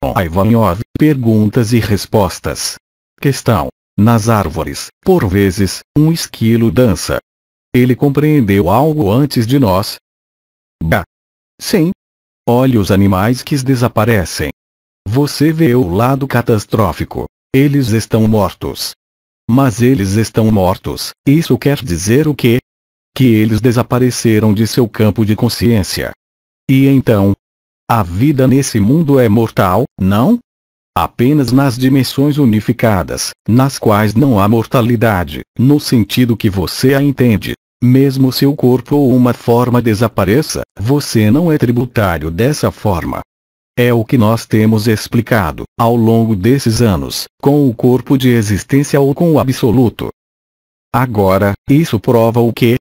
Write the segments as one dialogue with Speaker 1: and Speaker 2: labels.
Speaker 1: Ivanov, perguntas e respostas. Questão. Nas árvores, por vezes, um esquilo dança. Ele compreendeu algo antes de nós? Sim. Olhe os animais que desaparecem. Você vê o lado catastrófico. Eles estão mortos. Mas eles estão mortos. Isso quer dizer o quê? Que eles desapareceram de seu campo de consciência. E então? A vida nesse mundo é mortal, não? Apenas nas dimensões unificadas, nas quais não há mortalidade, no sentido que você a entende. Mesmo se o corpo ou uma forma desapareça, você não é tributário dessa forma. É o que nós temos explicado, ao longo desses anos, com o corpo de existência ou com o absoluto. Agora, isso prova o quê?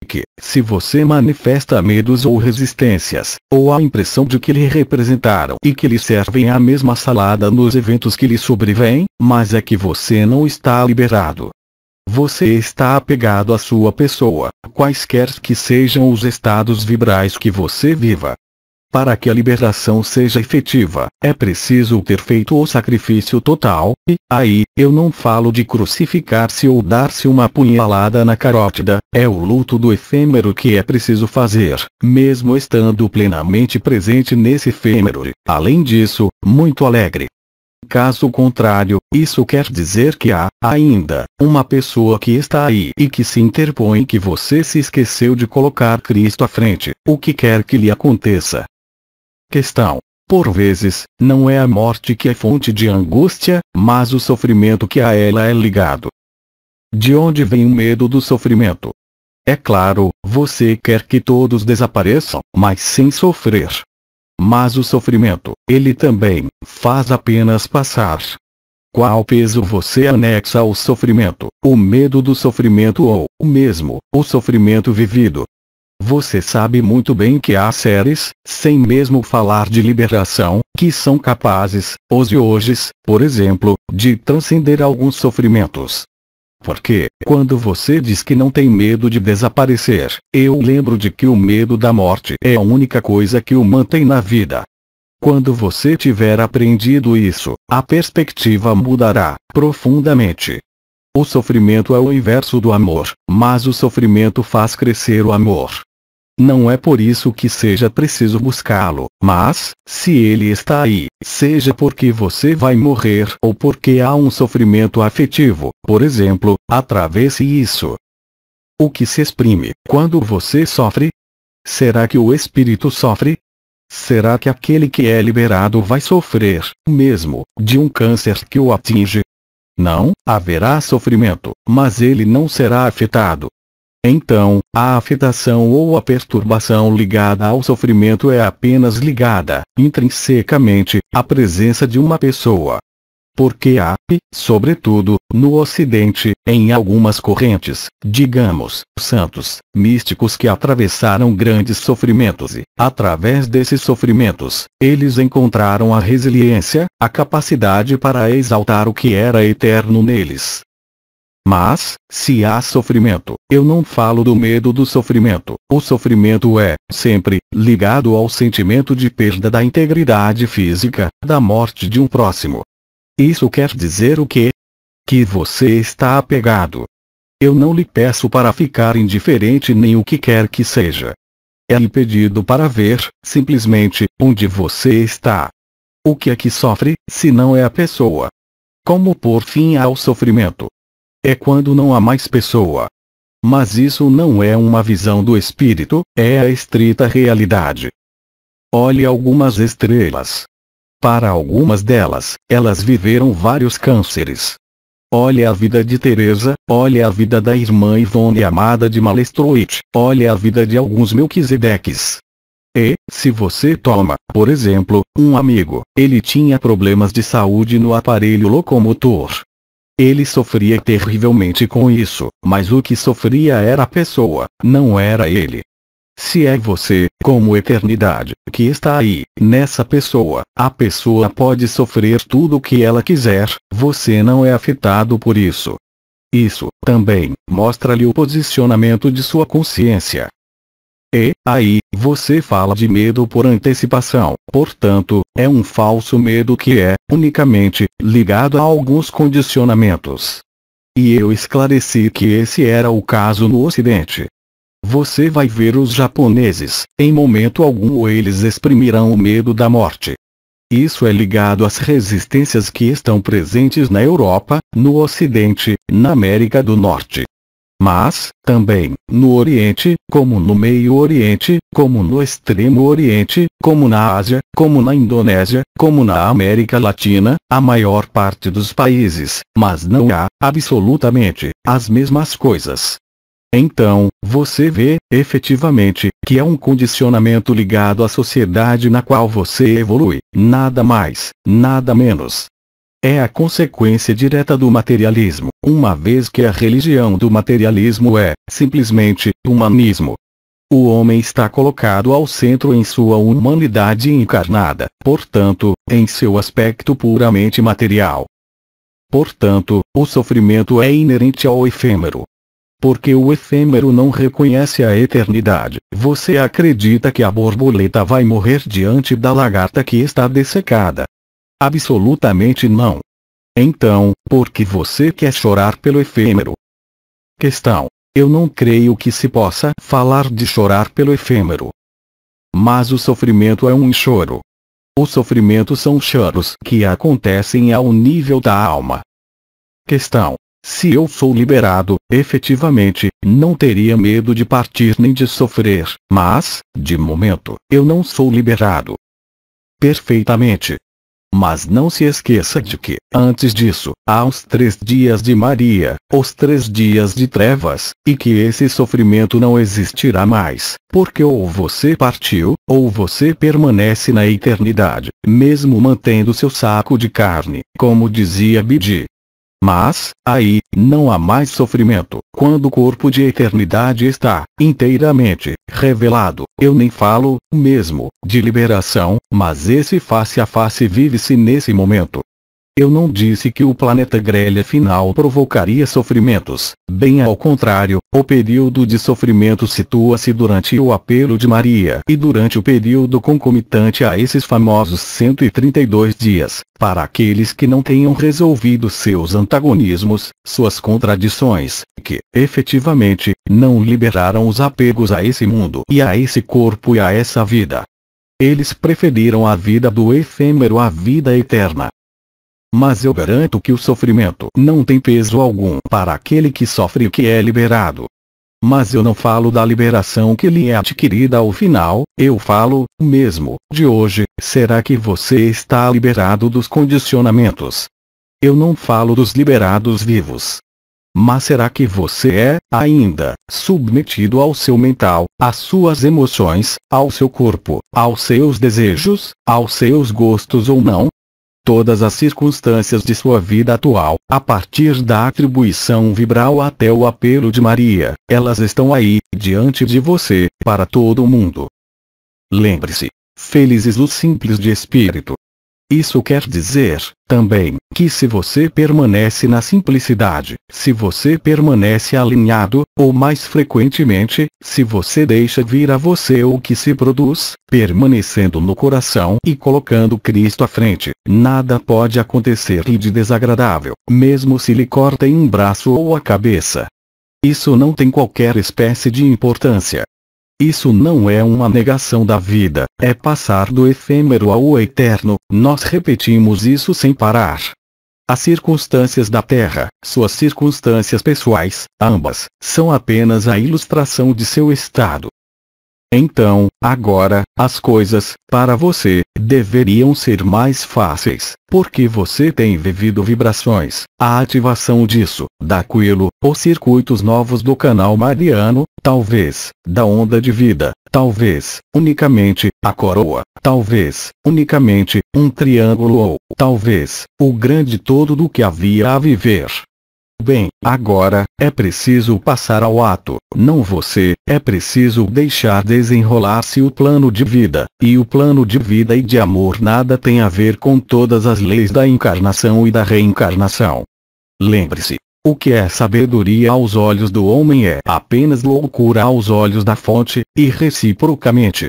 Speaker 1: Que, se você manifesta medos ou resistências, ou a impressão de que lhe representaram e que lhe servem a mesma salada nos eventos que lhe sobrevêm, mas é que você não está liberado. Você está apegado à sua pessoa, quaisquer que sejam os estados vibrais que você viva. Para que a liberação seja efetiva, é preciso ter feito o sacrifício total, e, aí, eu não falo de crucificar-se ou dar-se uma punhalada na carótida, é o luto do efêmero que é preciso fazer, mesmo estando plenamente presente nesse efêmero e, além disso, muito alegre. Caso contrário, isso quer dizer que há, ainda, uma pessoa que está aí e que se interpõe que você se esqueceu de colocar Cristo à frente, o que quer que lhe aconteça. Questão. Por vezes, não é a morte que é fonte de angústia, mas o sofrimento que a ela é ligado. De onde vem o medo do sofrimento? É claro, você quer que todos desapareçam, mas sem sofrer. Mas o sofrimento, ele também, faz apenas passar. Qual peso você anexa ao sofrimento? O medo do sofrimento ou, mesmo, o sofrimento vivido? Você sabe muito bem que há seres, sem mesmo falar de liberação, que são capazes, os yogis, por exemplo, de transcender alguns sofrimentos. Porque, quando você diz que não tem medo de desaparecer, eu lembro de que o medo da morte é a única coisa que o mantém na vida. Quando você tiver aprendido isso, a perspectiva mudará profundamente. O sofrimento é o inverso do amor, mas o sofrimento faz crescer o amor. Não é por isso que seja preciso buscá-lo, mas, se ele está aí, seja porque você vai morrer ou porque há um sofrimento afetivo, por exemplo, atravesse isso. O que se exprime quando você sofre? Será que o espírito sofre? Será que aquele que é liberado vai sofrer, mesmo, de um câncer que o atinge? Não, haverá sofrimento, mas ele não será afetado. Então, a afetação ou a perturbação ligada ao sofrimento é apenas ligada, intrinsecamente, à presença de uma pessoa. Porque há, sobretudo, no Ocidente, em algumas correntes, digamos, santos, místicos que atravessaram grandes sofrimentos e, através desses sofrimentos, eles encontraram a resiliência, a capacidade para exaltar o que era eterno neles. Mas, se há sofrimento, eu não falo do medo do sofrimento. O sofrimento é, sempre, ligado ao sentimento de perda da integridade física, da morte de um próximo. Isso quer dizer o quê? Que você está apegado. Eu não lhe peço para ficar indiferente nem o que quer que seja. É-lhe pedido para ver, simplesmente, onde você está. O que é que sofre, se não é a pessoa? Como pôr fim ao sofrimento? É quando não há mais pessoa. Mas isso não é uma visão do espírito, é a estrita realidade. Olhe algumas estrelas. Para algumas delas, elas viveram vários cânceres. Olhe a vida de Teresa, olhe a vida da irmã Ivone Amada de Malestroit, olhe a vida de alguns Melquisedeques. E, se você toma, por exemplo, um amigo, ele tinha problemas de saúde no aparelho locomotor. Ele sofria terrivelmente com isso, mas o que sofria era a pessoa, não era ele. Se é você, como eternidade, que está aí, nessa pessoa, a pessoa pode sofrer tudo o que ela quiser, você não é afetado por isso. Isso, também, mostra-lhe o posicionamento de sua consciência. E, aí, você fala de medo por antecipação, portanto, é um falso medo que é, unicamente, ligado a alguns condicionamentos. E eu esclareci que esse era o caso no Ocidente. Você vai ver os japoneses, em momento algum eles exprimirão o medo da morte. Isso é ligado às resistências que estão presentes na Europa, no Ocidente, na América do Norte. Mas, também, no Oriente, como no Meio Oriente, como no Extremo Oriente, como na Ásia, como na Indonésia, como na América Latina, a maior parte dos países, mas não há, absolutamente, as mesmas coisas. Então, você vê, efetivamente, que é um condicionamento ligado à sociedade na qual você evolui, nada mais, nada menos. É a consequência direta do materialismo, uma vez que a religião do materialismo é, simplesmente, humanismo. O homem está colocado ao centro em sua humanidade encarnada, portanto, em seu aspecto puramente material. Portanto, o sofrimento é inerente ao efêmero. Porque o efêmero não reconhece a eternidade, você acredita que a borboleta vai morrer diante da lagarta que está dessecada? Absolutamente não. Então, por que você quer chorar pelo efêmero? Questão: eu não creio que se possa falar de chorar pelo efêmero. Mas o sofrimento é um choro. O sofrimento são choros que acontecem ao nível da alma. Questão: se eu sou liberado, efetivamente, não teria medo de partir nem de sofrer, mas, de momento, eu não sou liberado. Perfeitamente. Mas não se esqueça de que, antes disso, há os 3 dias de Maria, os 3 dias de trevas, e que esse sofrimento não existirá mais, porque ou você partiu, ou você permanece na eternidade, mesmo mantendo seu saco de carne, como dizia Bidi. Mas, aí, não há mais sofrimento, quando o corpo de eternidade está, inteiramente, revelado. Eu nem falo, mesmo, de liberação, mas esse face a face vive-se nesse momento. Eu não disse que o planeta grelha final provocaria sofrimentos, bem ao contrário, o período de sofrimento situa-se durante o apelo de Maria e durante o período concomitante a esses famosos 132 dias, para aqueles que não tenham resolvido seus antagonismos, suas contradições, que, efetivamente, não liberaram os apegos a esse mundo e a esse corpo e a essa vida. Eles preferiram a vida do efêmero à vida eterna. Mas eu garanto que o sofrimento não tem peso algum para aquele que sofre e que é liberado. Mas eu não falo da liberação que lhe é adquirida ao final, eu falo, mesmo, de hoje, será que você está liberado dos condicionamentos? Eu não falo dos liberados vivos. Mas será que você é, ainda, submetido ao seu mental, às suas emoções, ao seu corpo, aos seus desejos, aos seus gostos ou não? Todas as circunstâncias de sua vida atual, a partir da atribuição vibral até o apelo de Maria, elas estão aí, diante de você, para todo mundo. Lembre-se, felizes os simples de espírito. Isso quer dizer, também, que se você permanece na simplicidade, se você permanece alinhado, ou mais frequentemente, se você deixa vir a você o que se produz, permanecendo no coração e colocando Cristo à frente, nada pode acontecer de desagradável, mesmo se lhe cortem um braço ou a cabeça. Isso não tem qualquer espécie de importância. Isso não é uma negação da vida, é passar do efêmero ao eterno, nós repetimos isso sem parar. As circunstâncias da Terra, suas circunstâncias pessoais, ambas, são apenas a ilustração de seu estado. Então, agora, as coisas, para você, deveriam ser mais fáceis, porque você tem vivido vibrações, a ativação disso, daquilo, os circuitos novos do canal mariano, talvez, da onda de vida, talvez, unicamente, a coroa, talvez, unicamente, um triângulo ou, talvez, o grande todo do que havia a viver. Bem, agora, é preciso passar ao ato, não você, é preciso deixar desenrolar-se o plano de vida, e o plano de vida e de amor nada tem a ver com todas as leis da encarnação e da reencarnação. Lembre-se, O que é sabedoria aos olhos do homem é apenas loucura aos olhos da fonte, e reciprocamente.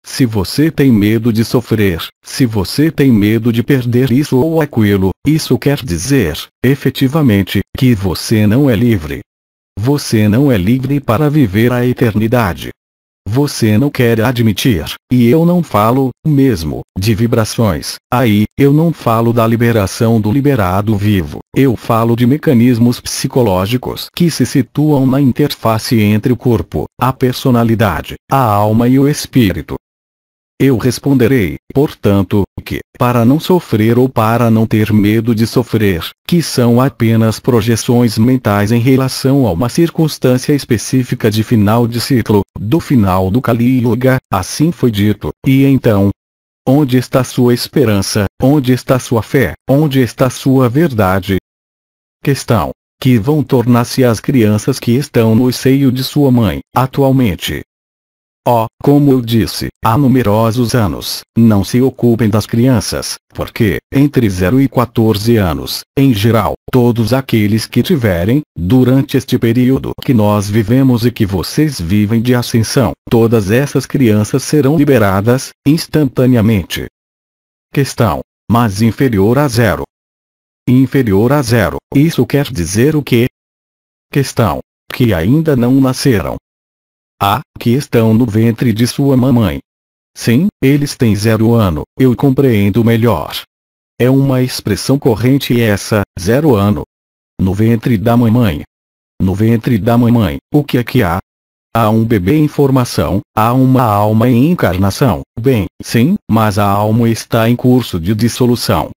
Speaker 1: Se você tem medo de sofrer, se você tem medo de perder isso ou aquilo, isso quer dizer, efetivamente, que você não é livre. Você não é livre para viver a eternidade. Você não quer admitir, e eu não falo, mesmo, de vibrações, aí, eu não falo da liberação do liberado vivo, eu falo de mecanismos psicológicos que se situam na interface entre o corpo, a personalidade, a alma e o espírito. Eu responderei, portanto, que, para não sofrer ou para não ter medo de sofrer, que são apenas projeções mentais em relação a uma circunstância específica de final de ciclo, do final do Kali Yuga, assim foi dito, e então? Onde está sua esperança, onde está sua fé, onde está sua verdade? Questão: que vão tornar-se as crianças que estão no seio de sua mãe, atualmente? Como eu disse, há numerosos anos, não se ocupem das crianças, porque, entre 0 e 14 anos, em geral, todos aqueles que tiverem, durante este período que nós vivemos e que vocês vivem de ascensão, todas essas crianças serão liberadas, instantaneamente. Questão: mas inferior a 0. Inferior a 0, isso quer dizer o quê? Questão: que ainda não nasceram. Que estão no ventre de sua mamãe. Sim, eles têm 0 ano, eu compreendo melhor. É uma expressão corrente essa, 0 ano. No ventre da mamãe. No ventre da mamãe, o que é que há? Há um bebê em formação, há uma alma em encarnação, bem, sim, mas a alma está em curso de dissolução.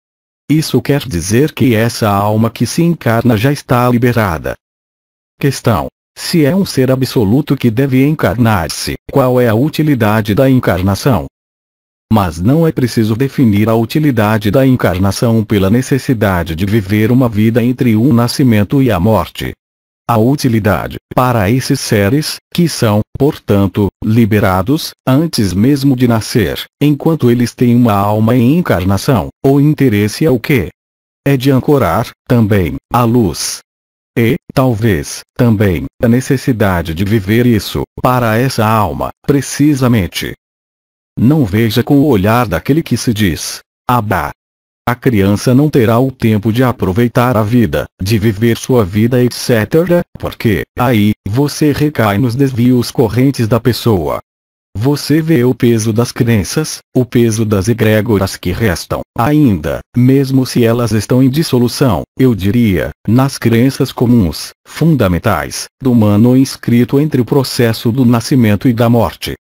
Speaker 1: Isso quer dizer que essa alma que se encarna já está liberada. Questão: se é um ser absoluto que deve encarnar-se, qual é a utilidade da encarnação? Mas não é preciso definir a utilidade da encarnação pela necessidade de viver uma vida entre o nascimento e a morte. A utilidade, para esses seres, que são, portanto, liberados, antes mesmo de nascer, enquanto eles têm uma alma em encarnação, o interesse é o quê? É de ancorar, também, a luz. E, talvez, também, a necessidade de viver isso, para essa alma, precisamente. Não veja com o olhar daquele que se diz: "Abá, a criança não terá o tempo de aproveitar a vida, de viver sua vida, etc., porque, aí, você recai nos desvios correntes da pessoa." Você vê o peso das crenças, o peso das egrégoras que restam, ainda, mesmo se elas estão em dissolução, eu diria, nas crenças comuns, fundamentais, do humano inscrito entre o processo do nascimento e da morte.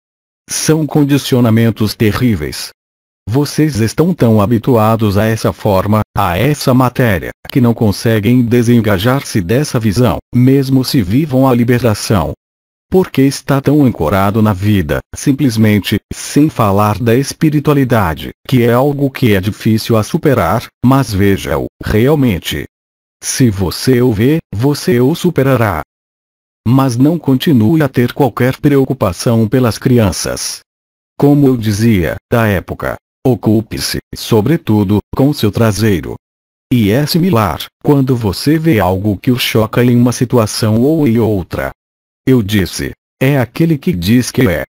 Speaker 1: São condicionamentos terríveis. Vocês estão tão habituados a essa forma, a essa matéria, que não conseguem desengajar-se dessa visão, mesmo se vivam a liberação. Porque está tão ancorado na vida, simplesmente, sem falar da espiritualidade, que é algo que é difícil a superar, mas veja-o, realmente. Se você o vê, você o superará. Mas não continue a ter qualquer preocupação pelas crianças. Como eu dizia, da época, ocupe-se, sobretudo, com seu traseiro. E é similar, quando você vê algo que o choca em uma situação ou em outra. Eu disse, é aquele que diz que é.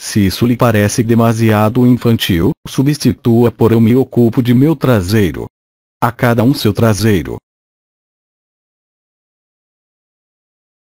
Speaker 1: Se isso lhe parece demasiado infantil, substitua por "eu me ocupo de meu traseiro." A cada um seu traseiro.